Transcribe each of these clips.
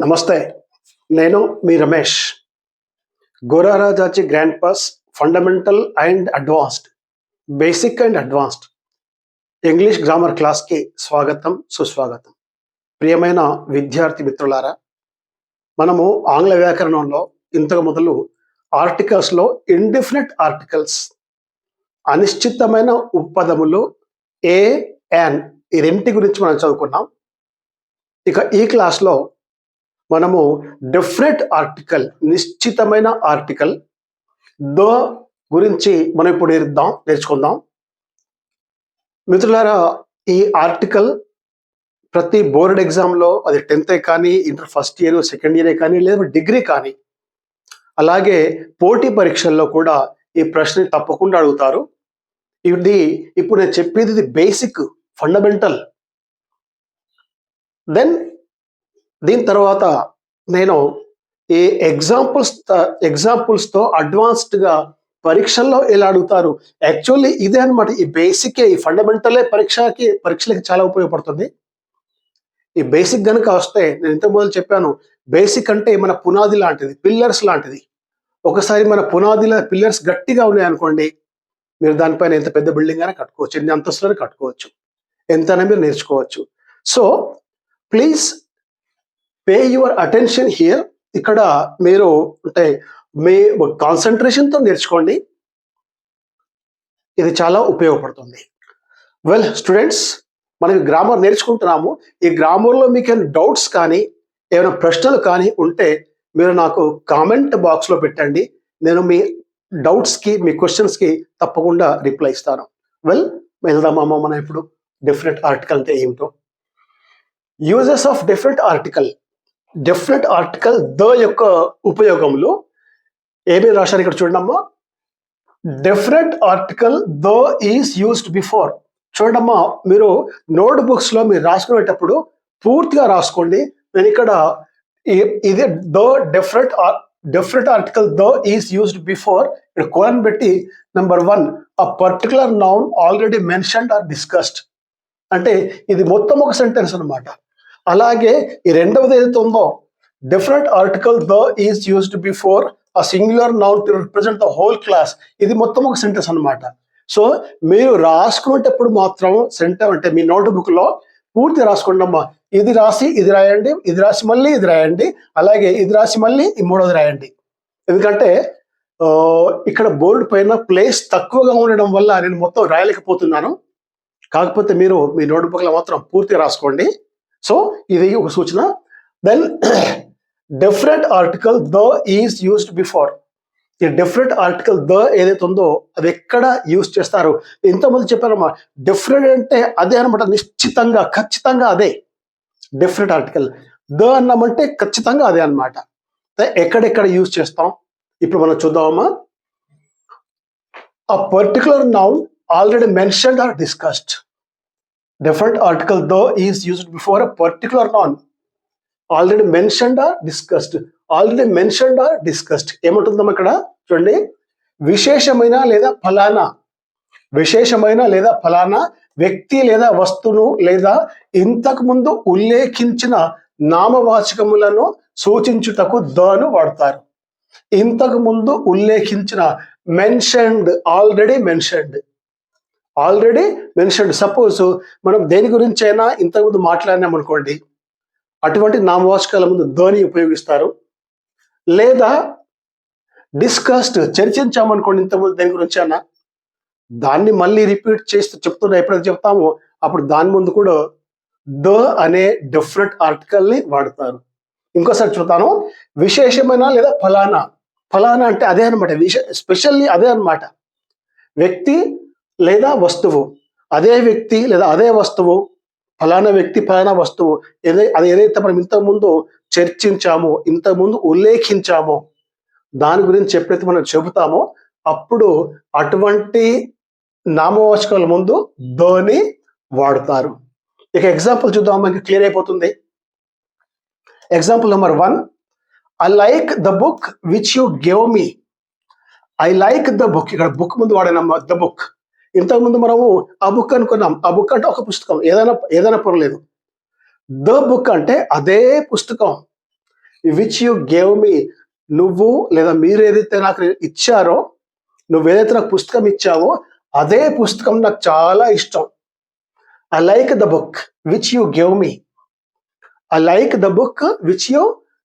నమస్తే. నేను మీ రమేష్. గోరారాజాచి గ్రాండ్ పాస్ fundamental and advanced, basic and advanced English grammar క్లాస్కి స్వాగతం, సుస్వాగతం. ప్రియమైన విద్యార్థి మిత్రులారా, మనము ఆంగ్ల వ్యాకరణంలో ఇంతకు మొదలు ఆర్టికల్స్లో ఇండిఫినిట్ ఆర్టికల్స్, అనిశ్చితమైన ఉపపదములు ఏ, యాన్ ఈ రెంటి గురించి మనం చదువుకున్నాం. ఇక ఈ క్లాస్లో మనము డెఫినెట్ ఆర్టికల్, నిశ్చితమైన ఆర్టికల్ ద గురించి మనం ఇప్పుడు నేర్చుకుందాం. మిత్రులారా, ఈ ఆర్టికల్ ప్రతి బోర్డ్ ఎగ్జామ్లో, అది 10th కానీ, ఇంటర్ ఫస్ట్ ఇయర్ సెకండ్ ఇయరే కానీ, లేదా డిగ్రీ కానీ, అలాగే పోటీ పరీక్షల్లో కూడా ఈ ప్రశ్న తప్పకుండా అడుగుతారు. ఇది ఇప్పుడు నేను చెప్పేది ఇది బేసిక్, ఫండమెంటల్. దెన్ దీని తర్వాత నేను ఈ ఎగ్జాంపుల్స్తో అడ్వాన్స్డ్గా పరీక్షల్లో ఎలా అడుగుతారు, యాక్చువల్లీ ఇదే అనమాట. ఈ బేసికే, ఈ ఫండమెంటలే పరీక్షలకి చాలా ఉపయోగపడుతుంది. ఈ బేసిక్ కనుక వస్తే, నేను ఇంతకు మొదలు చెప్పాను, బేసిక్ అంటే మన పునాది లాంటిది, పిల్లర్స్ లాంటిది. ఒకసారి మన పిల్లర్స్ గట్టిగా ఉన్నాయనుకోండి, మీరు దానిపైన ఎంత పెద్ద బిల్డింగ్ అయినా కట్టుకోవచ్చు, ఎన్ని అంతస్తులను కట్టుకోవచ్చు, ఎంతైనా మీరు నేర్చుకోవచ్చు. So please pay your attention here. ఇక్కడ మీరు అంటే మీ కాన్సన్ట్రేషన్తో నేర్చుకోండి, ఇది చాలా ఉపయోగపడుతుంది. వెల్ స్టూడెంట్స్, మనం గ్రామర్ నేర్చుకుంటున్నాము. ఈ గ్రామర్లో మీకు ఏమైనా డౌట్స్ కానీ, ఏమైనా ప్రశ్నలు కానీ ఉంటే మీరు నాకు కామెంట్ బాక్స్లో పెట్టండి. నేను మీ డౌట్స్కి, మీ క్వశ్చన్స్కి తప్పకుండా రిప్లై ఇస్తాను. వెల్, వెళ్దామా మనం ఇప్పుడు డెఫినెట్ ఆర్టికల్ అంటే ఏమిటో. Uses of definite article. Definite article the యొక్క ఉపయోగంలో ఏమేమి రాశారు ఇక్కడ చూడమ్మా. Definite article the is used before. చూడమ్మా, మీరు నోట్ బుక్స్లో మీరు రాసుకునేటప్పుడు పూర్తిగా రాసుకోండి. నేను ఇక్కడ ఇది the definite article the is used before ఇక్కడ కోలన్ పెట్టి number 1 a particular noun already mentioned or discussed. అంటే ఇది మొత్తం ఒక సెంటెన్స్ అనమాట. అలాగే ఈ రెండవది ఏదైతే ఉందో, definite article the is used before a singular noun to represent the whole class, ఇది మొత్తం ఒక సెంటెన్స్ అనమాట. సో మీరు రాసుకునేటప్పుడు మాత్రం సెంటెన్స్ అంటే మీ నోట్ బుక్లో పూర్తి రాసుకోండి అమ్మా. ఇది రాసి ఇది రాయండి, ఇది రాసి మళ్ళీ ఇది రాయండి, అలాగే ఇది రాసి మళ్ళీ ఈ మూడోది రాయండి. ఎందుకంటే ఇక్కడ బోర్డు పైన ప్లేస్ తక్కువగా ఉండడం వల్ల నేను మొత్తం రాయలేకపోతున్నాను. కాకపోతే మీరు మీ నోట్బుక్లో మాత్రం పూర్తిగా రాసుకోండి. సో ఇది ఒక సూచన. Then definite article the is used before. ఈ డెఫినెట్ ఆర్టికల్ ద ఏదైతే ఉందో అది ఎక్కడ యూజ్ చేస్తారు, ఇంతమంది చెప్పారమ్మా. డెఫినెట్ అంటే అదే అనమాట, నిశ్చితంగా, ఖచ్చితంగా అదే డెఫినెట్ ఆర్టికల్. ద అన్నామంటే ఖచ్చితంగా అదే అనమాట. ఎక్కడెక్కడ యూజ్ చేస్తాం ఇప్పుడు మనం చూద్దామమ్మా. A particular noun already mentioned or discussed. Definite article the is used before a particular noun already mentioned or discussed. Already mentioned or discussed ఏమంటుందమ్మా ఇక్కడ చూడండి. విశేషమైన లేదా ఫలానా, విశేషమైన లేదా ఫలానా వ్యక్తి లేదా వస్తువును లేదా ఇంతకు ముందు ఉల్లేఖించిన నామవాచకములను సూచించుటకు దను వాడతారు. ఇంతకు ముందు ఉల్లేఖించిన, మెన్షన్డ్, ఆల్రెడీ మెన్షన్డ్. సపోజ్ మనం దేని గురించి అయినా ఇంతకుముందు మాట్లాడినాం అనుకోండి, అటువంటి నామవాచకాల ముందు దని ఉపయోగిస్తారు. లేదా డిస్కస్డ్, చర్చించామనుకోండి ఇంతకుముందు దేని గురించి అయినా, దాన్ని మళ్ళీ రిపీట్ చేస్తూ ఎప్పుడైతే చెప్తామో అప్పుడు దాని ముందు కూడా ద అనే డెఫినెట్ ఆర్టికల్ని వాడతారు. ఇంకోసారి చూద్దాను. విశేషమైన లేదా ఫలానా, ఫలానా అంటే అదే అనమాట, స్పెషల్లీ అదే అనమాట. వ్యక్తి లేదా వస్తువు, అదే వ్యక్తి లేదా అదే వస్తువు, ఫలానా వ్యక్తి ఫలానా వస్తువు, అది ఏదైతే మనం ఇంతకుముందు చర్చించామో, ఇంతకుముందు ఉల్లేఖించామో, దాని గురించి ఎప్పుడైతే మనం చెబుతామో అప్పుడు అటువంటి నామవాచకాల ముందు దని వాడతారు. ఇక ఎగ్జాంపుల్ చూద్దాం, మనకి క్లియర్ అయిపోతుంది. Example number 1, I like the book which you gave me. I like the book. ఇక్కడ బుక్ ముందు వాడినమ్మా, ద బుక్. ఇంతకుముందు మనము ఆ బుక్ అనుకున్నాం. ఆ బుక్ అంటే ఒక పుస్తకం, ఏదైనా పర్లేదు. ద బుక్ అంటే అదే పుస్తకం. విచ్ యూ గేవ్ మీ, నువ్వు లేదా మీరు ఏదైతే నాకు ఇచ్చారో, నువ్వేదైతే నాకు పుస్తకం ఇచ్చావో అదే పుస్తకం నాకు చాలా ఇష్టం. I like the book which you gave me. I like the book which you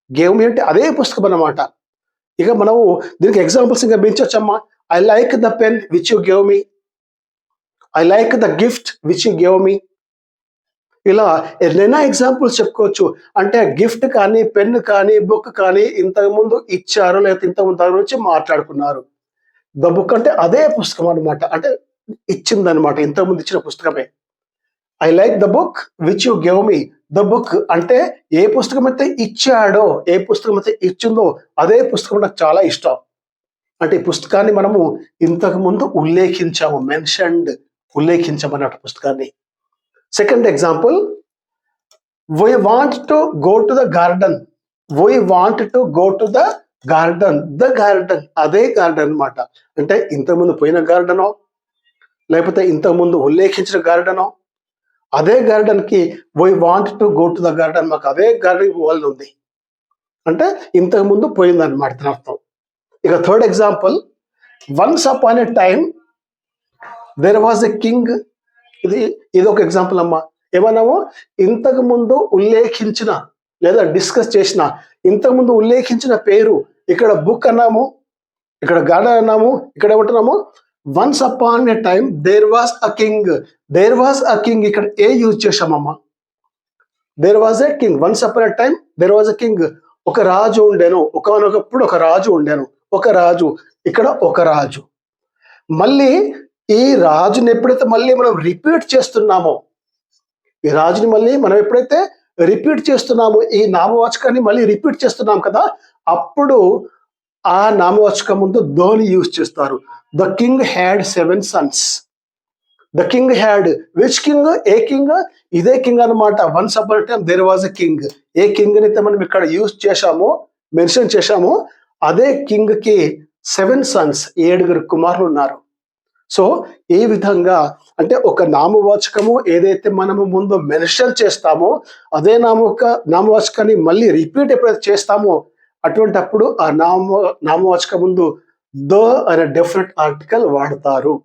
gave me అంటే అదే పుస్తకం అన్నమాట. ఇక మనము దీనికి ఎగ్జాంపుల్స్ ఇంకా పెంచొచ్చమ్మా. I like the pen which you gave me. I like the gift which you gave me. ఇలా ఎన్నైనా ఎగ్జాంపుల్స్ చెప్పుకోవచ్చు. అంటే గిఫ్ట్ కానీ, పెన్ కానీ, బుక్ కానీ ఇంతకుముందు ఇచ్చారు, లేకపోతే ఇంతకుముందు దాని గురించి మాట్లాడుకున్నారు. ద బుక్ అంటే అదే పుస్తకం అనమాట. అంటే ఇచ్చిందనమాట, ఇంతకుముందు ఇచ్చిన పుస్తకమే. I like the book which you gave me. The book అంటే ఏ పుస్తకం అయితే ఇచ్చాడో, ఏ పుస్తకం అయితే ఇచ్చిందో అదే పుస్తకం నాకు చాలా ఇష్టం. అంటే ఈ పుస్తకాన్ని మనము ఇంతకు ముందు ఉల్లేఖించాము, ఉల్లేఖించామన్నట్టు పుస్తకాన్ని. Second example, we want to go to the garden. We want to go to the garden. The garden అదే గార్డెన్ అనమాట. అంటే ఇంతకుముందు పోయిన గార్డెనో, లేకపోతే ఇంతకుముందు ఉల్లేఖించిన గార్డెనో, అదే గార్డెన్ కి we want to go to the garden, మాకు అదే గార్డెన్ పోవాలని ఉంది అంటే ఇంతకు ముందు పోయిందన్నమాట దాని అర్థం. ఇక third example, once upon a time there was a king. ఇది ఒక ఎగ్జాంపుల్ అమ్మా. ఏమన్నాము, ఇంతకు ముందు ఉల్లేఖించిన లేదా డిస్కస్ చేసిన, ఇంతకు ముందు ఉల్లేఖించిన పేరు. ఇక్కడ బుక్ అన్నాము, ఇక్కడ గార్డెన్ అన్నాము, ఇక్కడ ఏమంటున్నాము, once upon a time there was a king. There was a king, ఇక్కడ ఏ యూజ్ చేశామమ్మా. There was a king. Once upon a time there was a king. ఒక రాజు ఉండేను, ఒకనొకప్పుడు ఒక రాజు ఉండేను. ఒక రాజు, ఇక్కడ ఒక రాజు. మళ్ళీ ఈ రాజుని ఎప్పుడైతే మళ్ళీ మనం రిపీట్ చేస్తున్నామో, ఈ రాజుని మళ్ళీ మనం ఎప్పుడైతే రిపీట్ చేస్తున్నామో, ఈ నామవాచకాన్ని మళ్ళీ రిపీట్ చేస్తున్నాం కదా, అప్పుడు ఆ నామవాచకం ముందు ధోని యూజ్ చేస్తారు. The king had 7 sons. The king had, which king, ఏ కింగ్, ఇదే కింగ్ అనమాట. Once upon a time there was a king. ఏ కింగ్ అయితే మనం ఇక్కడ యూజ్ చేశామో, మెన్షన్ చేశామో, అదే కింగ్ కి 7 sons, 7 కుమారులు ఉన్నారు. సో ఈ విధంగా అంటే ఒక నామవాచకము ఏదైతే మనము ముందు మెన్షన్ చేస్తామో, అదే నామవాచకాన్ని మళ్ళీ రిపీట్ ఎప్పుడైతే చేస్తామో, అటువంటి అప్పుడు ఆ నామవాచకం ముందు ద అనే డెఫినెట్ ఆర్టికల్ వాడతారు.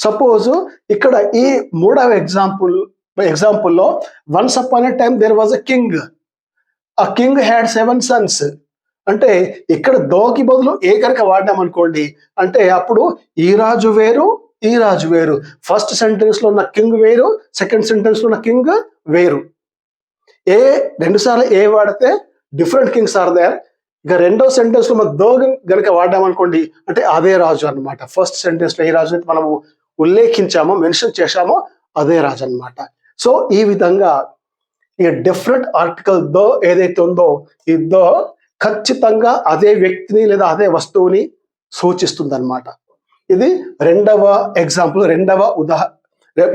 సపోజ్ ఇక్కడ ఈ మూడవ ఎగ్జాంపుల్లో once upon a time there was a king. ఆ కింగ్ హ్యాడ్ 7 sons. అంటే ఇక్కడ దోకి బదులు ఏ కనుక వాడినాం అనుకోండి, అంటే అప్పుడు ఈ రాజు వేరు, ఈ రాజు వేరు. ఫస్ట్ సెంటెన్స్ లో ఉన్న కింగ్ వేరు, సెకండ్ సెంటెన్స్ లో ఉన్న కింగ్ వేరు. ఏ 2 సార్లు ఏ వాడితే డిఫరెంట్ కింగ్స్ ఆర్ దేర్. ఇక రెండో సెంటెన్స్ లో మనం దో గనక వాడామనుకోండి, అంటే అదే రాజు అనమాట. ఫస్ట్ సెంటెన్స్ లో ఏ రాజు అయితే మనము ఉల్లేఖించామో, మెన్షన్ చేశామో అదే రాజు అనమాట. సో ఈ విధంగా ఈ డిఫరెంట్ ఆర్టికల్ దో ఏదైతే ఉందో, ఈ దో ఖచ్చితంగా అదే వ్యక్తిని లేదా అదే వస్తువుని సూచిస్తుంది అనమాట. ఇది రెండవ ఎగ్జాంపుల్,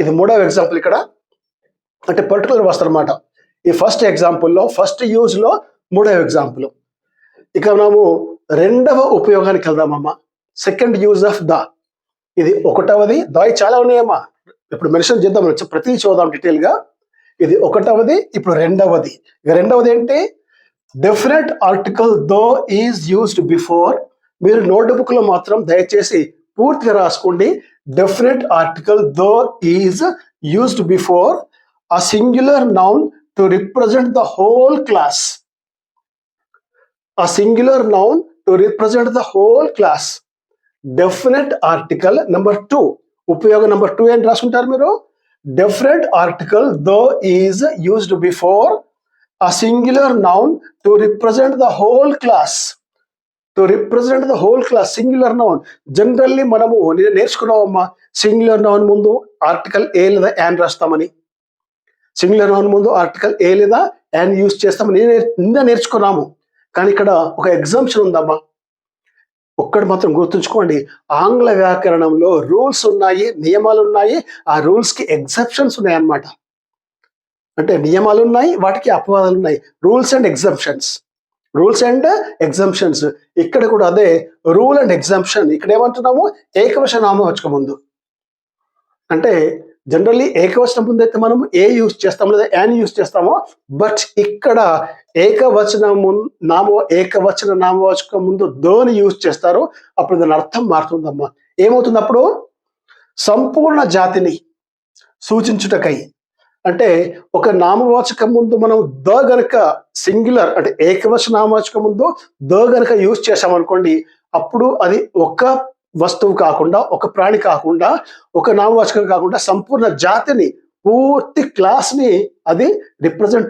ఇది మూడవ ఎగ్జాంపుల్ ఇక్కడ. అంటే పర్టికులర్ వస్తుంది అనమాట. ఈ ఫస్ట్ ఎగ్జాంపుల్లో, ఫస్ట్ యూజ్ లో మూడవ ఎగ్జాంపుల్. ఇక మనము రెండవ ఉపయోగానికి వెళ్దామమ్మా. Second use of the. ఇది ఒకటవది. ద చాలా ఉన్నాయమ్మా, ఇప్పుడు మెన్షన్ చేద్దాం, ప్రతి చూద్దాం డీటెయిల్ గా. ఇది ఒకటవది. ఇప్పుడు రెండవది. ఇక రెండవది ఏంటి, definite article the is used before. మీరు నోట్బుక్ లో మాత్రం దయచేసి పూర్తిగా రాసుకోండి. Definite article the is used before a singular noun to represent the whole class. A singular noun to represent the whole class. Definite article number 2. ఉపయోగం number 2 అని రాసుకుంటారు మీరు. Definite article though is used before a singular noun to represent the whole class. To represent the whole class. Singular noun generally మనము నేర్చుకున్నామమ్మా, singular noun ముందు article a లేదా an రాస్తామని. Singular noun ముందు article a లేదా an use చేస్తామని నిన్న నేర్చుకున్నాము. కానీ ఇక్కడ ఒక ఎగ్జాంప్షన్ ఉందమ్మా. ఒక్కటి మాత్రం గుర్తుంచుకోండి, ఆంగ్ల వ్యాకరణంలో రూల్స్ ఉన్నాయి, నియమాలు ఉన్నాయి. ఆ రూల్స్ కి ఎగ్జెప్షన్స్ ఉన్నాయి అన్నమాట. అంటే నియమాలు ఉన్నాయి, వాటికి అపవాదాలు ఉన్నాయి. Rules and exemptions. Rules and exemptions. ఇక్కడ కూడా అదే రూల్ అండ్ ఎగ్జంప్షన్. ఇక్కడ ఏమంటున్నాము, ఏకవచన నామవాచకం ముందు. అంటే జనరల్లీ ఏకవచనం ముందు అయితే మనం ఏ యూజ్ చేస్తాం లేదా యాన్ యూజ్ చేస్తామో, బట్ ఇక్కడ ఏకవచన నామవాచకం ముందు దోని యూజ్ చేస్తారు. అప్పుడు దాని అర్థం మారుతుందమ్మా. ఏమవుతుంది అప్పుడు? సంపూర్ణ జాతిని సూచించుటకై, అంటే ఒక నామవాచకం ముందు మనం ద గనక సింగులర్ అంటే ఏకవచన నామవాచకం ముందు ద గనక యూజ్ చేసామనుకోండి, అప్పుడు అది ఒక వస్తువు కాకుండా, ఒక ప్రాణి కాకుండా, ఒక నామవాచకం కాకుండా సంపూర్ణ జాతిని, పూర్తి క్లాస్ని అది రిప్రజెంట్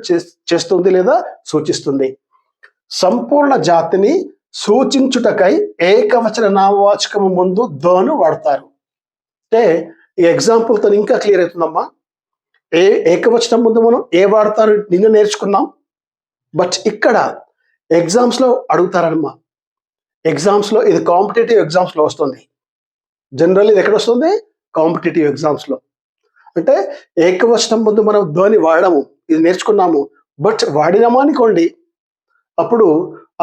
చేస్తుంది లేదా సూచిస్తుంది. సంపూర్ణ జాతిని సూచించుటకై ఏకవచన నామవాచకం ముందు దను వాడతారు. అంటే ఈ ఎగ్జాంపుల్తో ఇంకా క్లియర్ అవుతుందమ్మా. ఏకవచనం ముందు మనం ఏ వాడతారు నిన్న నేర్చుకున్నాం, బట్ ఇక్కడ ఎగ్జామ్స్లో అడుగుతారమ్మా. ఎగ్జామ్స్లో ఇది కాంపిటేటివ్ ఎగ్జామ్స్లో వస్తుంది. జనరల్ ఇది ఎక్కడ వస్తుంది? కాంపిటేటివ్ ఎగ్జామ్స్లో. అంటే ఏకవచనం ముందు మనం ధ్వని వాడము, ఇది నేర్చుకున్నాము, బట్ వాడినామా అనుకోండి, అప్పుడు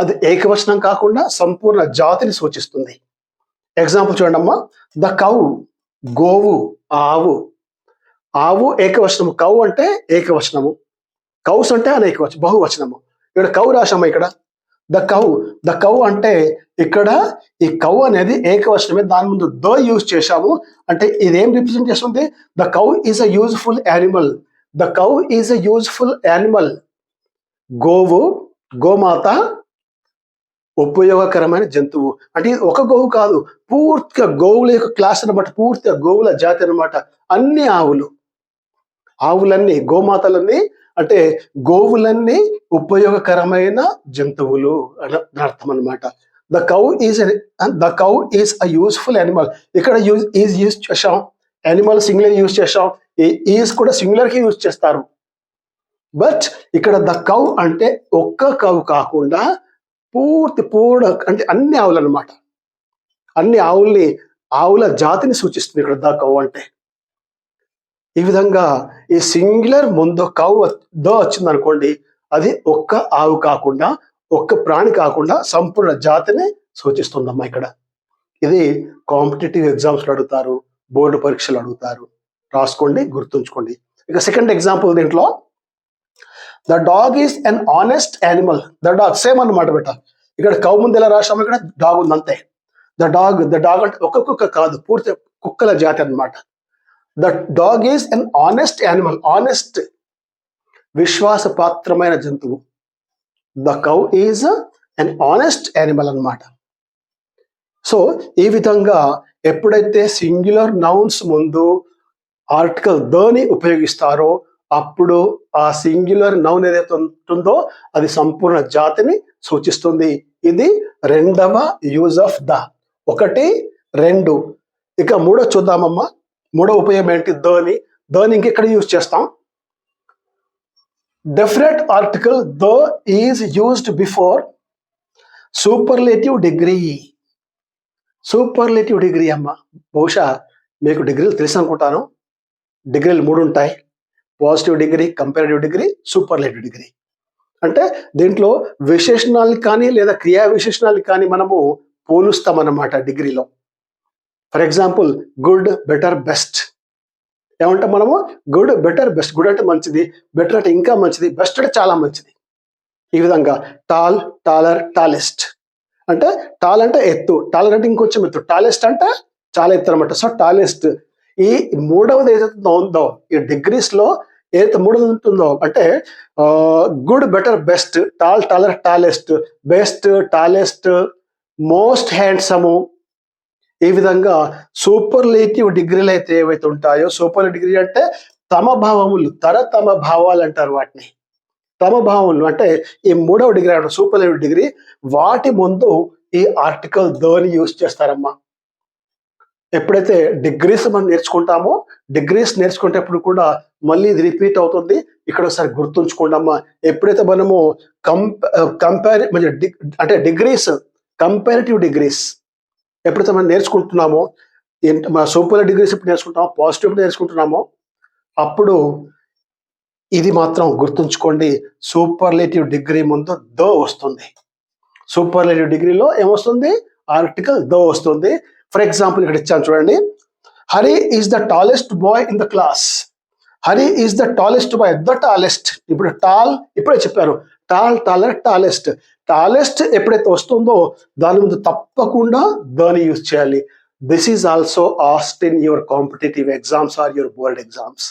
అది ఏకవచనం కాకుండా సంపూర్ణ జాతిని సూచిస్తుంది. ఎగ్జాంపుల్ చూడండి అమ్మా. ద కౌ, గోవు, ఆవు. ఆవు ఏకవచనము, కౌ అంటే ఏకవచనము, కౌస్ అంటే అనేకవచనం, బహువచనము. ఇక్కడ కౌ రాశాము. ఇక్కడ ద కౌ అంటే ఇక్కడ ఈ కౌ అనేది ఏకవచనమే, దాని ముందు ద యూజ్ చేశాము. అంటే ఇదేం రిప్రజెంట్ చేస్తుంది? The cow is a useful animal. The cow is a useful animal. గోవు, గోమాత ఉపయోగకరమైన జంతువు. అంటే ఒక గోవు కాదు, పూర్తిగా గోవుల యొక్క క్లాస్ అనమాట, పూర్తిగా గోవుల జాతి అనమాట. అన్ని ఆవులన్నీ, గోమాతలన్నీ అంటే గోవులన్నీ ఉపయోగకరమైన జంతువులు అని అర్థం అనమాట. The cow is a useful animal. ఇక్కడ ఈజ్ యూజ్ చేసాం, యానిమల్ సింగులర్ యూజ్ చేసాం, ఈజ్ కూడా సింగులర్కి యూజ్ చేస్తారు. బట్ ఇక్కడ ద కౌ అంటే ఒక్క కౌ కాకుండా పూర్ణ అంటే అన్ని ఆవులు అనమాట. అన్ని ఆవుల జాతిని సూచిస్తుంది ఇక్కడ ద కౌ అంటే. ఈ విధంగా ఈ సింగులర్ ముందు కౌ ద వచ్చింది అనుకోండి, అది ఒక్క ఆవు కాకుండా, ఒక్క ప్రాణి కాకుండా సంపూర్ణ జాతిని సూచిస్తుందమ్మా ఇక్కడ. ఇది కాంపిటేటివ్ ఎగ్జామ్స్లో అడుగుతారు, బోర్డు పరీక్షలు అడుగుతారు. రాసుకోండి, గుర్తుంచుకోండి. ఇక సెకండ్ ఎగ్జాంపుల్ దీంట్లో, the dog is an honest animal. The dog same అన్నమాట బెట. ఇక్కడ కౌ ముందు ఎలా రాసాము, ఇక్కడ డాగ్ ఉంది అంతే. ద డాగ్ అంటే ఒక కుక్క కాదు, పూర్తి కుక్కల జాతి అన్నమాట. The dog is an honest animal. Honest విశ్వాసపాత్రమైన జంతువు. The cow is an honest animal అన్నమాట. సో ఈ విధంగా ఎప్పుడైతే సింగులర్ నౌన్స్ ముందు ఆర్టికల్ దని ఉపయోగిస్తారో, అప్పుడు ఆ సింగులర్ నౌన్ ఏదైతే ఉంటుందో అది సంపూర్ణ జాతిని సూచిస్తుంది. ఇది రెండవ యూజ్ ఆఫ్ ద. 1, 2. ఇక మూడో చూద్దామమ్మా. మూడో ఉపయోగం ఏంటి? దని ఇంకెక్కడ యూజ్ చేస్తాం? Definite article the is used before superlative degree. Superlative degree అమ్మ, బహుశా మీకు డిగ్రీలు తెలుసు అనుకుంటాను. డిగ్రీలు 3 ఉంటాయి: positive degree, comparative degree, superlative degree. అంటే దీంట్లో విశేషణాలు కానీ లేదా క్రియా విశేషణాలు కానీ మనము పోలుస్తామన్నమాట డిగ్రీలో. For example, good, better, best. ఏమంటాం మనము? Good, better, best. గుడ్ అంటే మంచిది, బెటర్ అంటే ఇంకా మంచిది, బెస్ట్ అంటే చాలా మంచిది. ఈ విధంగా టాల్, టాలర్, టాలెస్ట్. అంటే టాల్ అంటే ఎత్తు, టాలర్ అంటే ఇంకొంచెం ఎత్తు, టాలెస్ట్ అంటే చాలా ఎత్తు అనమాట. So tallest. ఈ మూడవది ఏదైతే ఉందో ఈ డిగ్రీస్ లో, ఏదైతే మూడవది ఉంటుందో అంటే good, better, best, tall, taller, tallest, best, tallest, most handsome. ఈ విధంగా సూపర్లేటివ్ డిగ్రీలు అయితే ఏవైతే ఉంటాయో, సూపర్లేటివ్ డిగ్రీ అంటే తమ భావములు, తమ భావాలు అంటారు వాటిని. తమ భావములు అంటే ఈ మూడవ డిగ్రీ అంటే సూపర్లేటివ్ డిగ్రీ, వాటి ముందు ఈ ఆర్టికల్ దని యూజ్ చేస్తారమ్మా. ఎప్పుడైతే డిగ్రీస్ మనం నేర్చుకుంటామో, డిగ్రీస్ నేర్చుకునేటప్పుడు కూడా మళ్ళీ ఇది రిపీట్ అవుతుంది. ఇక్కడ ఒకసారి గుర్తుంచుకోండి అమ్మా. ఎప్పుడైతే మనము అంటే డిగ్రీస్, కంపారిటివ్ డిగ్రీస్ ఎప్పుడైతే మనం నేర్చుకుంటున్నామో, మన సూపర్ డిగ్రీస్ ఎప్పుడు నేర్చుకుంటామో, పాజిటివ్ నేర్చుకుంటున్నామో, అప్పుడు ఇది మాత్రం గుర్తుంచుకోండి, సూపర్లేటివ్ డిగ్రీ ముందు ద వస్తుంది. సూపర్లేటివ్ డిగ్రీలో ఏమొస్తుంది? ఆర్టికల్ ద వస్తుంది. ఫర్ ఎగ్జాంపుల్ ఇక్కడ ఇచ్చాను చూడండి. Hari is the tallest boy in the class. Hari is the tallest bye, the tallest. ఇప్పుడు టాల్ ఇప్పుడే చెప్పారు, టాల్, టాలర్, టాలెస్ట్. టాలెస్ట్ ఎప్పుడైతే వస్తుందో దాని ముందు తప్పకుండా దాన్ని యూజ్ చేయాలి. This is also asked in your competitive exams or your board exams.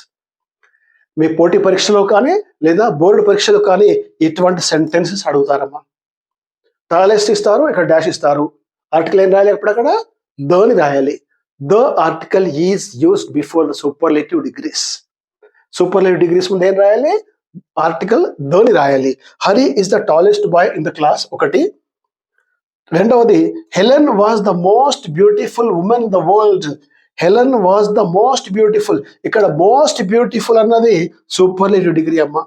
మీ పోటీ పరీక్షలో కానీ లేదా బోర్డు పరీక్షలో కానీ ఇటువంటి సెంటెన్సెస్ అడుగుతారమ్మా. టాలెస్ట్ ఇస్తారు, ఇక్కడ డాష్ ఇస్తారు, ఆర్టికల్ ఏం రాయాలి, అక్కడ దని రాయాలి. The article is used before the superlative degrees. Superlative degrees ముందు ఏం రాయాలి, ఆర్టికల్ దని రాయాలి. Hari is the tallest boy in the class ఒకటి. రెండవది, Helen was the most beautiful women in the world. Helen was the most beautiful. ఇక్కడ most beautiful అన్నది superlative degree అమ్మ.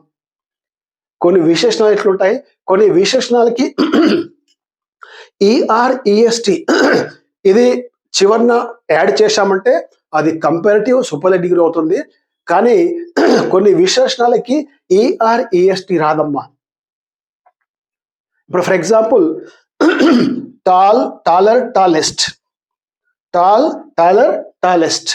కొన్ని విశేషణాలు ఎట్లుంటాయి, కొన్ని విశేషణాలకి ఈఆర్ఈఎస్టి ఇది చివరిన యాడ్ చేశామంటే అది కంపారిటివ్ సూపర్లేటివ్ డిగ్రీ అవుతుంది. కానీ కొన్ని విశేషణాలకి ఈఆర్ఈఎస్టి రాదమ్మా. ఇప్పుడు for example tall, taller, tallest. Tall, taller, tallest,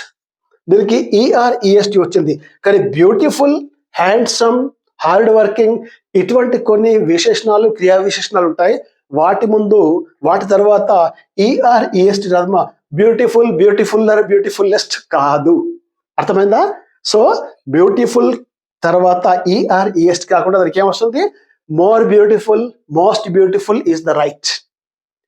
దీనికి ఈఆర్ఈఎస్టి వచ్చింది. కానీ బ్యూటిఫుల్, హ్యాండ్సమ్, హార్డ్ వర్కింగ్ ఇటువంటి కొన్ని విశేషణాలు, క్రియా విశేషణాలు ఉంటాయి. వాటి తర్వాత ఈఆర్ఈఎస్టి రాదమ్మా. బ్యూటిఫుల్, బ్యూటిఫుల్లర్, బ్యూటిఫుల్లెస్ట్ కాదు. అర్థమైందా? సో బ్యూటిఫుల్ తర్వాత ఈఆర్ఈఎస్టి కాకుండా దానికి ఏమొస్తుంది, more beautiful, most beautiful is the right.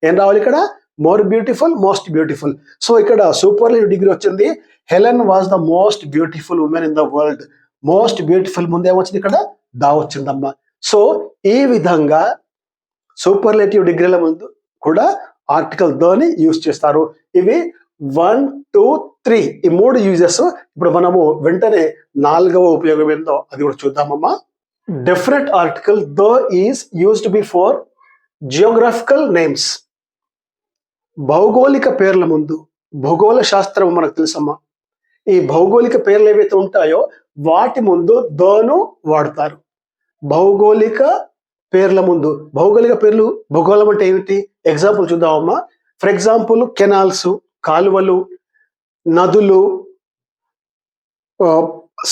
ఏం రావాలి ఇక్కడ, more beautiful, most beautiful. So ఇక్కడ సూపర్లేటివ్ డిగ్రీ వచ్చింది. Helen was the most beautiful women in the world. Most beautiful ముందు ఏమొచ్చింది, ఇక్కడ దా వచ్చిందమ్మా. సో ఈ విధంగా సూపర్లేటివ్ డిగ్రీల ముందు కూడా ఆర్టికల్ దని యూజ్ చేస్తారు. ఇవి 1, 2, 3 ఈ 3 యూజెస్. ఇప్పుడు మనము వెంటనే 4వ ఉపయోగం ఏందో అది కూడా చూద్దామమ్మా. Definite article the is used before geographical names. భౌగోళిక పేర్ల ముందు, భూగోళ శాస్త్రం మనకు తెలుసమ్మా, ఈ భౌగోళిక పేర్లు ఏవైతే ఉంటాయో వాటి ముందు దను వాడతారు. భౌగోళిక పేర్ల ముందు, భౌగోళిక పేర్లు, భూగోళం అంటే ఏమిటి, ఎగ్జాంపుల్ చూద్దామమ్మా. ఫర్ ఎగ్జాంపుల్ కెనాల్స్, కాలువలు, నదులు,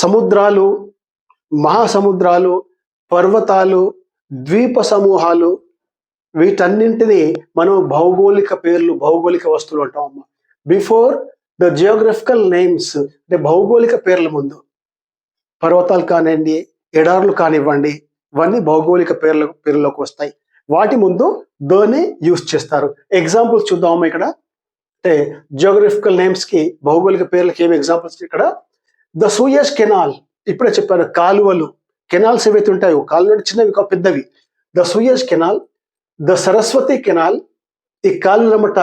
సముద్రాలు, మహాసముద్రాలు, పర్వతాలు, ద్వీప సమూహాలు, వీటన్నింటినీ మనం భౌగోళిక పేర్లు, భౌగోళిక వస్తువులు అంటామమ్మా. బిఫోర్ ద జియోగ్రఫికల్ నేమ్స్ అంటే భౌగోళిక పేర్ల ముందు, పర్వతాలు కానివ్వండి, ఎడార్లు కానివ్వండి, ఇవన్నీ భౌగోళిక పేర్లలోకి వస్తాయి. వాటి ముందు దని యూజ్ చేస్తారు. ఎగ్జాంపుల్స్ చూద్దామమ్మా. ఇక్కడ అంటే జియోగ్రఫికల్ నేమ్స్ కి, భౌగోళిక పేర్లకి ఏమి ఎగ్జాంపుల్స్, ఇక్కడ ద సూయజ్ కెనాల్, ఇప్పుడే చెప్పాను. కాలువలు, కెనాల్స్ ఏవైతే ఉంటాయో, కాలువలు చిన్నవి పెద్దవి. The Suez canal, the Saraswati canal, ఈ కాలువలమట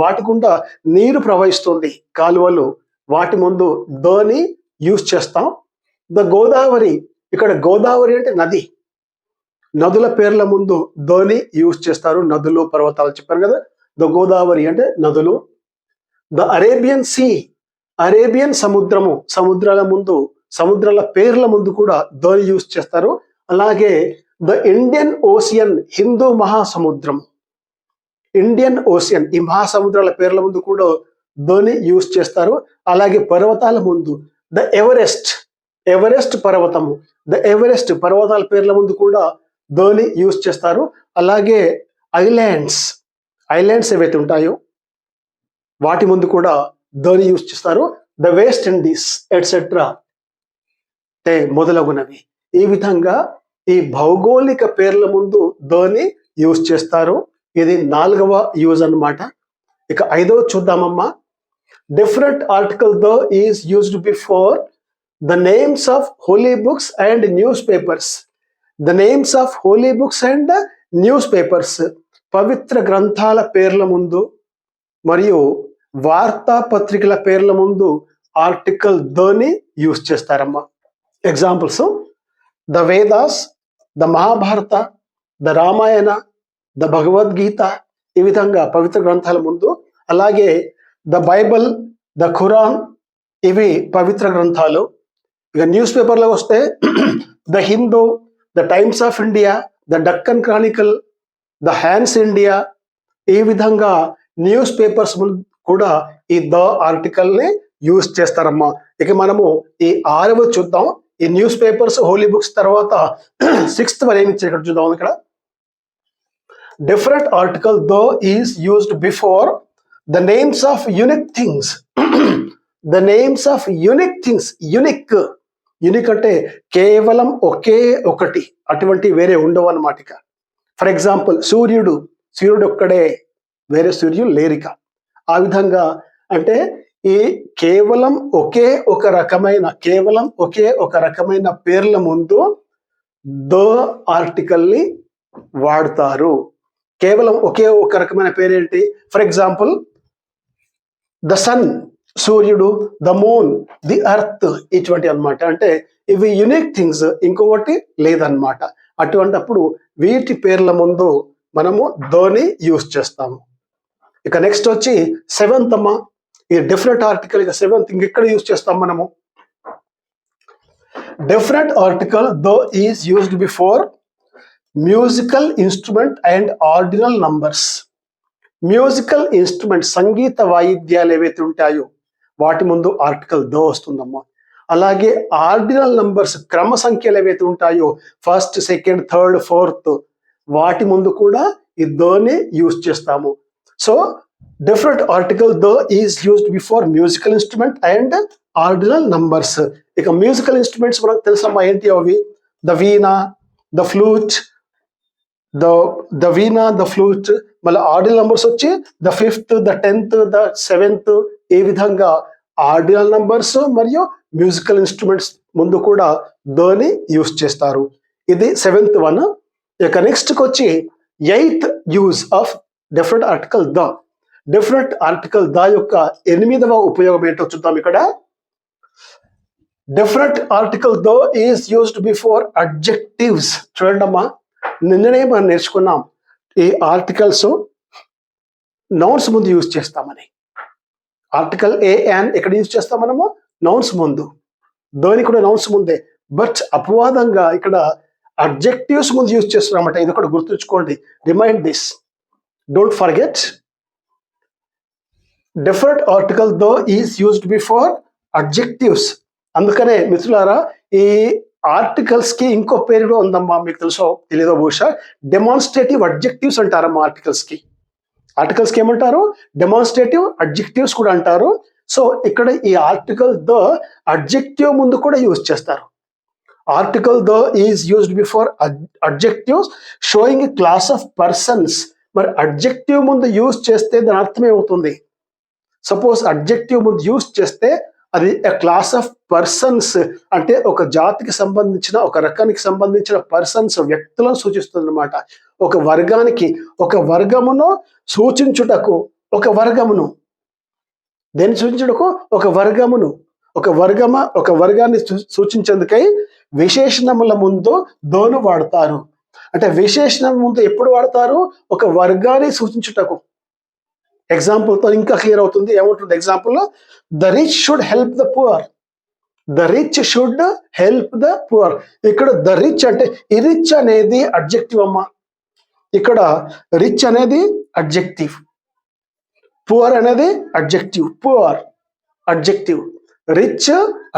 వాటి గుండా నీరు ప్రవహిస్తుంది, కాలువలు, వాటి ముందు దని యూజ్ చేస్తాం. ద గోదావరి, ఇక్కడ గోదావరి అంటే నది, నదుల పేర్ల ముందు దని యూజ్ చేస్తారు. నదులు, పర్వతాలు చెప్పారు కదా, ద గోదావరి అంటే నదులు. ద అరేబియన్ సీ, అరేబియన్ సముద్రము, సముద్రాల ముందు, సముద్రాల పేర్ల ముందు కూడా దని యూజ్ చేస్తారు. అలాగే ద ఇండియన్ ఓషియన్, హిందూ మహాసముద్రం, ఇండియన్ ఓషియన్, ఈ మహాసముద్రాల పేర్ల ముందు కూడా దని యూజ్ చేస్తారు. అలాగే పర్వతాల ముందు ద ఎవరెస్ట్, ఎవరెస్ట్ పర్వతము, ద ఎవరెస్ట్ పర్వతాల పేర్ల ముందు కూడా దని యూజ్ చేస్తారు. అలాగే ఐలాండ్స్, ఐలాండ్స్ ఏవైతే ఉంటాయో వాటి ముందు కూడా దని యూజ్ చేస్తారు. ద వెస్ట్ ఇండీస్ ఎట్సెట్రా అంటే మొదలగునవి. ఈ విధంగా ఈ భౌగోళిక పేర్ల ముందు దని యూజ్ చేస్తారు. ఇది 4వ యూజ్ అన్నమాట. ఇక 5వ చూద్దామమ్మా. Definite article the is used before the names of holy books and newspapers. The names of holy books and newspapers, పవిత్ర గ్రంథాల పేర్ల ముందు మరియు వార్తాపత్రికల పేర్ల ముందు ఆర్టికల్ దని యూజ్ చేస్తారమ్మా. Examples the Vedas, the Mahabharata, the Ramayana, the Bhagavad Gita, ఈ విధంగా పవిత్ర గ్రంథాల ముందు. అలాగే ద బైబిల్, ద ఖురాన్, ఇవి పవిత్ర గ్రంథాలు. ఇక న్యూస్ పేపర్లో వస్తే the Hindu, the Times of India, the Deccan Chronicle, the Hans India, ఈ విధంగా న్యూస్ పేపర్స్ కూడా ఈ ద ఆర్టికల్ని యూజ్ చేస్తారమ్మా. ఇక మనము ఈ 6వ చూద్దాం. ఈ న్యూస్ పేపర్స్, హోలీ బుక్స్ తర్వాత 6th వన్ ఏమి ఇచ్చారు ఇక్కడ చూద్దాం. ఇక్కడ definite article the is used before the names of unique things. The names of unique things. Unique అంటే కేవలం ఒకే ఒకటి, అటువంటి వేరే ఉండవు అన్నమాట. ఇక ఫర్ ఎగ్జాంపుల్ సూర్యుడు ఒక్కడే, వేరే సూర్యుడు లేరిక. ఆ విధంగా అంటే ఈ కేవలం ఒకే ఒక రకమైన పేర్ల ముందు ద ఆర్టికల్ని వాడతారు. కేవలం ఒకే ఒక రకమైన పేరేంటి? ఫర్ ఎగ్జాంపుల్ ద సన్ సూర్యుడు, ద మూన్, ది ఎర్త్, ఇటువంటి అన్నమాట. అంటే ఇవి యునిక్ థింగ్స్, ఇంకొకటి లేదన్నమాట. అటువంటప్పుడు వీటి పేర్ల ముందు మనము దోని యూజ్ చేస్తాము. ఇక నెక్స్ట్ వచ్చి 7th అమ్మా. ఈ డిఫరెంట్ ఆర్టికల్ ఇక 7th ఇంకెక్కడ యూజ్ చేస్తాం మనము? Definite article the is used before musical instrument and ordinal numbers. Musical instrument, సంగీత వాయిద్యాలు ఏవైతే ఉంటాయో వాటి ముందు ఆర్టికల్ దో వస్తుందమ్మా. అలాగే ఆర్డినల్ నంబర్స్, క్రమ సంఖ్యలు ఏవైతే ఉంటాయో 1st, 2nd, 3rd, 4th, వాటి ముందు కూడా ఈ దోని యూజ్ చేస్తాము. So different article the is used before musical instrument and ordinal numbers. ఇక మ్యూజికల్ ఇన్స్ట్రుమెంట్స్ మనకు తెలుసమ్మా, ఏంటి అవి? The veena, the flute, the veena, the flute. మళ్ళీ ఆర్డినల్ నంబర్స్ వచ్చి the 5th, the 10th, the 7th. ఈ విధంగా ఆర్డినల్ నంబర్స్ మరియు మ్యూజికల్ ఇన్స్ట్రుమెంట్స్ ముందు కూడా దోని యూజ్ చేస్తారు. ఇది 7th వన్. ఇక నెక్స్ట్ వచ్చి 8th use of different article the. Different article the యొక్క 8వ ఉపయోగం ఏంటో చూద్దాం. ఇక్కడ definite article the is used before adjectives. చూడండి అమ్మా, నిన్ననే మనం నేర్చుకున్నాం ఈ ఆర్టికల్స్ నౌన్స్ ముందు యూజ్ చేస్తామని. ఆర్టికల్ ఏ అండ్ ఎక్కడ యూజ్ చేస్తాం మనము? నౌన్స్ ముందు. దోని కూడా నౌన్స్ ముందే. బట్ అపవాదంగా ఇక్కడ అడ్జెక్టివ్స్ ముందు యూజ్ చేస్తున్నామట. ఇది కూడా గుర్తుంచుకోండి. Remind this, don't forget. Definite article the is used before adjectives. అందుకనే మిత్రులారా, ఈ ఆర్టికల్స్ కి ఇంకో పేరు కూడా ఉందమ్మా, మీకు తెలుసో తెలీదో బహుశా. డెమాన్స్ట్రేటివ్ అడ్జెక్టివ్స్ అంటారమ్మా ఆర్టికల్స్ కి. ఆర్టికల్స్ కి ఏమంటారు? డెమాన్స్ట్రేటివ్ అడ్జెక్టివ్స్ కూడా అంటారు. సో ఇక్కడ ఈ ఆర్టికల్ ద అడ్జెక్టివ్ ముందు కూడా యూజ్ చేస్తారు. Article the is used before adjectives sowing a class of persons. మరి అడ్జెక్టివ్ ముందు యూజ్ చేస్తే దాని అర్థం ఏమవుతుంది? సపోజ్ అడ్జెక్టివ్ ముందు యూజ్ చేస్తే అది ఎ క్లాస్ ఆఫ్ పర్సన్స్, అంటే ఒక జాతికి సంబంధించిన, ఒక రకానికి సంబంధించిన పర్సన్స్, వ్యక్తులను సూచిస్తుంది అనమాట. ఒక వర్గానికి, ఒక వర్గమును సూచించుటకు, ఒక వర్గమును దేన్ని సూచించుటకు? ఒక వర్గమును, ఒక వర్గాన్ని సూచించేందుకై విశేషణముల ముందు దోను వాడతారు. అంటే విశేషణం ముందు ఎప్పుడు వాడతారు? ఒక వర్గాన్ని సూచించుటకు. ఎగ్జాంపుల్తో ఇంకా క్లియర్ అవుతుంది. ఏముంటుంది ఎగ్జాంపుల్లో? The rich should help the poor. The rich should help the poor. ఇక్కడ ద రిచ్ అంటే, ఈ రిచ్ అనేది అడ్జెక్టివ్ అమ్మా. ఇక్కడ రిచ్ అనేది అడ్జెక్టివ్, పువర్ అనేది adjective. Poor adjective, rich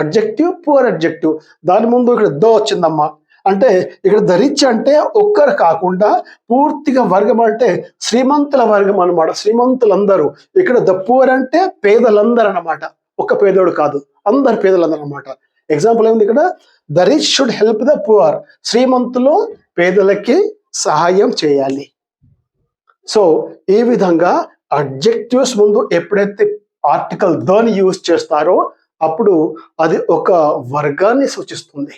adjective, poor adjective. దాని ముందు ఇక్కడ దో వచ్చిందమ్మా. అంటే ఇక్కడ ద రిచ్ అంటే ఒక్కరు కాకుండా పూర్తిగా వర్గం, అంటే శ్రీమంతుల వర్గం అనమాట, శ్రీమంతులందరూ. ఇక్కడ ద పువర్ అంటే పేదలందరూ అనమాట, ఒక్క పేదోడు కాదు, అందరు పేదలందరూ అనమాట. ఎగ్జాంపుల్ ఏముంది ఇక్కడ? The rich should help the poor. శ్రీమంతులు పేదలకి సహాయం చేయాలి. సో ఈ విధంగా అడ్జెక్టివ్స్ ముందు ఎప్పుడైతే ఆర్టికల్ దని యూజ్ చేస్తారో అప్పుడు అది ఒక వర్గాన్ని సూచిస్తుంది.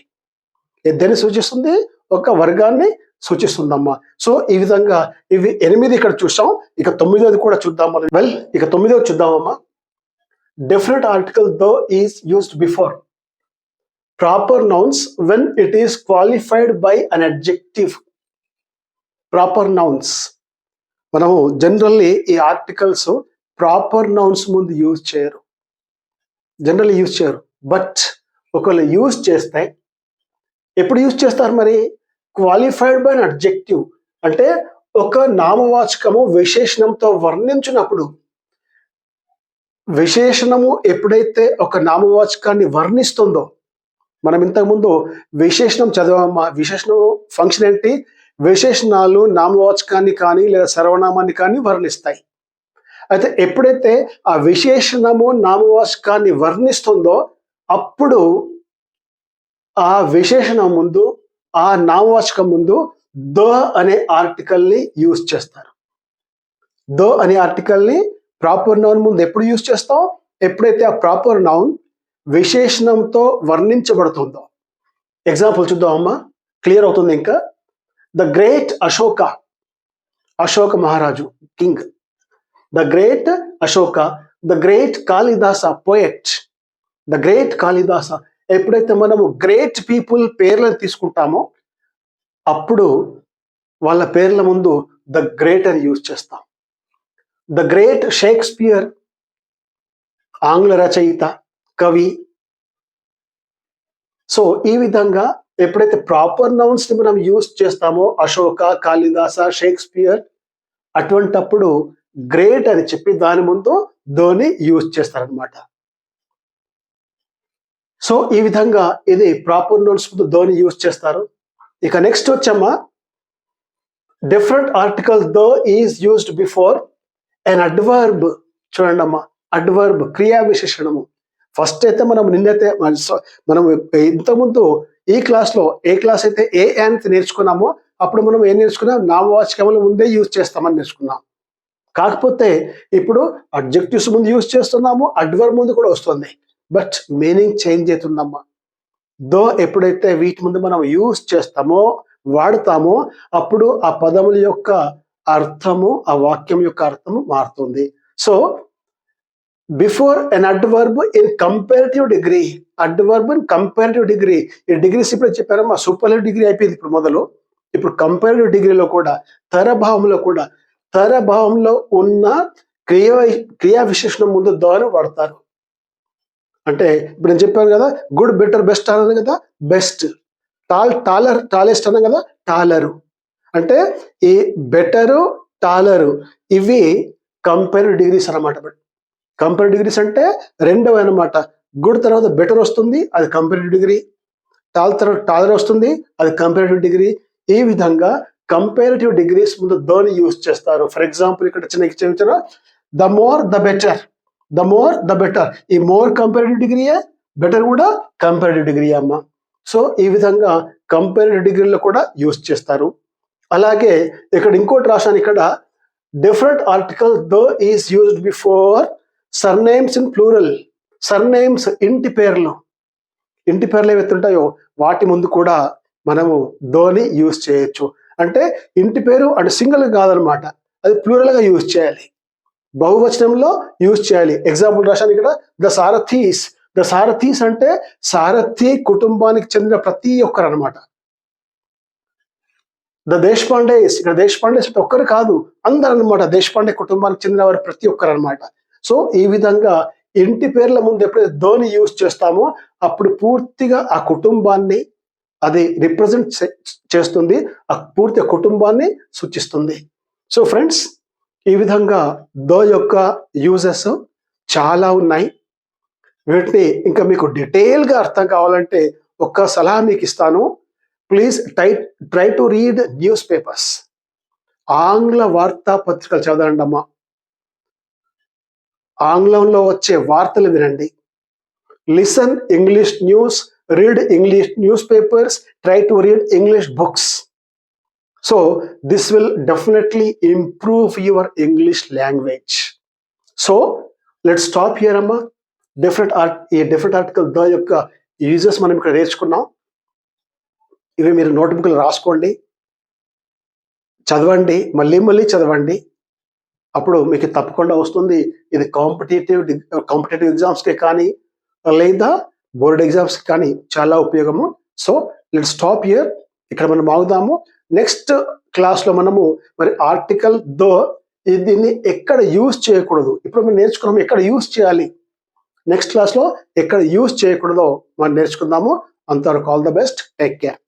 దేన్ని సూచిస్తుంది? ఒక వర్గాన్ని సూచిస్తుందమ్మా. సో ఈ విధంగా ఇవి 8 ఇక్కడ చూసాం. ఇక 9ది కూడా చూద్దాం. ఇక 9ది చూద్దామమ్మా. Definite article the is used before proper nouns when it is qualified by an adjective. Proper nouns మనము జనరల్లీ ఈ ఆర్టికల్స్ ప్రాపర్ నౌన్స్ ముందు యూజ్ చేయరు, జనరల్లీ యూజ్ చేయరు. బట్ ఒకవేళ యూజ్ చేస్తే ఎప్పుడు యూజ్ చేస్తారు మరి? క్వాలిఫైడ్ బై అన్ అడ్జెక్టివ్ అంటే ఒక నామవాచకము విశేషణంతో వర్ణించినప్పుడు. విశేషణము ఎప్పుడైతే ఒక నామవాచకాన్ని వర్ణిస్తుందో, మనం ఇంతకుముందు విశేషణం చదివామా. విశేషణం ఫంక్షన్ ఏంటి? విశేషణాలు నామవాచకాన్ని కానీ లేదా సర్వనామాన్ని కానీ వర్ణిస్తాయి. అయితే ఎప్పుడైతే ఆ విశేషణము నామవాచకాన్ని వర్ణిస్తుందో అప్పుడు ఆ విశేషణం ముందు, ఆ నామవాచకం ముందు ద అనే ఆర్టికల్ని యూజ్ చేస్తారు. ద అనే ఆర్టికల్ని ప్రాపర్ నౌన్ ముందు ఎప్పుడు యూజ్ చేస్తాం? ఎప్పుడైతే ఆ ప్రాపర్ నౌన్ విశేషణంతో వర్ణించబడుతుందో. ఎగ్జాంపుల్ చూద్దాం అమ్మా, క్లియర్ అవుతుంది ఇంకా. ద గ్రేట్ అశోక, అశోక మహారాజు, king. The great Ashoka, the great Kalidasa, poet. The great Kalidasa. ఎప్పుడైతే మనము గ్రేట్ పీపుల్ పేర్లను తీసుకుంటామో అప్పుడు వాళ్ళ పేర్ల ముందు ద గ్రేట్ అని యూజ్ చేస్తాం. ద గ్రేట్ షేక్స్పియర్, ఆంగ్ల రచయిత, కవి. సో ఈ విధంగా ఎప్పుడైతే ప్రాపర్ నౌన్స్ ని మనం యూజ్ చేస్తామో, అశోక, కాళిదాస, షేక్స్పియర్, అటువంటప్పుడు గ్రేట్ అని చెప్పి దాని ముందు దోని యూజ్ చేస్తారనమాట. సో ఈ విధంగా ఇది ప్రాపర్ నౌన్స్ ముందు దోని యూజ్ చేస్తారు. ఇక నెక్స్ట్ వచ్చమ్మా, definite article the is used before an adverb. చూడండి అమ్మా, అడ్వర్బ్ క్రియా విశేషణము. ఫస్ట్ అయితే నిన్నైతే మనం ఇంతకుముందు ఈ క్లాస్లో ఏ క్లాస్ అయితే ఏ అని నేర్చుకున్నామో అప్పుడు మనం ఏం నేర్చుకున్నాం? నామవాచకముల ముందే యూజ్ చేస్తామని నేర్చుకున్నాం. కాకపోతే ఇప్పుడు అడ్జెక్టివ్స్ ముందు యూజ్ చేస్తున్నాము, అడ్వర్బ్ ముందు కూడా వస్తుంది, బట్ మీనింగ్ చేంజ్ అవుతుందమ్మా. దో ఎప్పుడైతే వీటి ముందు మనం యూజ్ చేస్తామో, వాడతామో అప్పుడు ఆ పదముల యొక్క అర్థము, ఆ వాక్యం యొక్క అర్థము మారుతుంది. So before an adverb in comparative degree, adverb in comparative degree. ఈ డిగ్రీస్ ఇప్పుడు చెప్పారమ్మా, సూపర్లేటివ్ డిగ్రీ అయిపోయింది ఇప్పుడు మొదలు. ఇప్పుడు కంపారిటివ్ డిగ్రీలో కూడా తరభావంలో కూడా తరభావంలో ఉన్న క్రియా విశేషణం ముందు దాని వాడతారు. అంటే ఇప్పుడు నేను చెప్పాను కదా, గుడ్, బెటర్, బెస్ట్ అన్నాను కదా, బెస్ట్. టాలర్, టాలెస్ట్ అన్నాను కదా, టాలరు. అంటే ఈ బెటరు, టాలరు ఇవి కంపారిటివ్ డిగ్రీస్ అన్నమాట. కంపారిటివ్ డిగ్రీస్ అంటే రెండవ అనమాట. గుడ్ తర్వాత బెటర్ వస్తుంది, అది కంపారిటివ్ డిగ్రీ. తర్వాత టాలర్ వస్తుంది, అది కంపారిటివ్ డిగ్రీ. ఈ విధంగా కంపారిటివ్ డిగ్రీస్ ముందు దోని యూజ్ చేస్తారు. ఫర్ ఎగ్జాంపుల్ ఇక్కడ చిన్న the more the better, the more the better. ఈ మోర్ కంపారిటివ్ డిగ్రీయే, బెటర్ కూడా కంపారిటివ్ డిగ్రీ అమ్మ. సో ఈ విధంగా కంపారిటివ్ డిగ్రీలో కూడా యూజ్ చేస్తారు. అలాగే ఇక్కడ ఇంకోటి రాశాను, ఇక్కడ definite article the is used before surnames in plural. Surnames ఇంటి పేర్లు, ఇంటి పేర్లు ఏవైతే ఉంటాయో వాటి ముందు కూడా మనము దోని యూజ్ చేయొచ్చు. అంటే ఇంటి పేరు అంటే సింగిల్ కాదనమాట, అది ప్లూరల్గా యూజ్ చేయాలి, బహువచనంలో యూజ్ చేయాలి. ఎగ్జాంపుల్ రాశాను ఇక్కడ, ద సారథీస్. ద సారథీస్ అంటే సారథి కుటుంబానికి చెందిన ప్రతి ఒక్కరు అనమాట. ద దేశపాండేస్, ఇక్కడ దేశపాండేస్ అంటే ఒక్కరు కాదు, అందరు అనమాట. దేశపాండే కుటుంబానికి చెందిన వారు ప్రతి ఒక్కరు అనమాట. సో ఈ విధంగా ఇంటి పేర్ల ముందు ఎప్పుడైతే దోని యూజ్ చేస్తామో అప్పుడు పూర్తిగా ఆ కుటుంబాన్ని అది రిప్రజెంట్ చేస్తుంది, ఆ పూర్తి కుటుంబాన్ని సూచిస్తుంది. సో ఫ్రెండ్స్, ఈ విధంగా దో యొక్క యూజెస్ చాలా ఉన్నాయి. వీటిని ఇంకా మీకు డీటెయిల్గా అర్థం కావాలంటే ఒక్క సలహా మీకు ఇస్తాను. Please try to read news papers. ఆంగ్ల వార్తాపత్రికలు చదవండి అమ్మా. ఆంగ్లంలో వచ్చే వార్తలు వినండి. Listen English news, read English news papers, try to read English books. So this will definitely improve your English language. So let's stop here అమ్మా. ఈ డిఫరెంట్ ఆర్టికల్ ద యొక్క యూజెస్ మనం ఇక్కడ నేర్చుకున్నాం. ఇవి మీరు నోట్బుక్లు రాసుకోండి, చదవండి, మళ్ళీ మళ్ళీ చదవండి. అప్పుడు మీకు తప్పకుండా వస్తుంది. ఇది కాంపిటేటివ్ ఎగ్జామ్స్కి కానీ లేదా బోర్డ్ ఎగ్జామ్స్కి కానీ చాలా ఉపయోగము. So let's stop here. ఇక్కడ మనం ఆగుదాము. నెక్స్ట్ క్లాస్లో మనము మరి ఆర్టికల్ దో దీన్ని ఎక్కడ యూజ్ చేయకూడదు, ఇప్పుడు మనం నేర్చుకున్నాము ఎక్కడ యూజ్ చేయాలి. నెక్స్ట్ క్లాస్లో ఎక్కడ యూజ్ చేయకూడదో మనం నేర్చుకుందాము. అంతవరకు all the best, take care.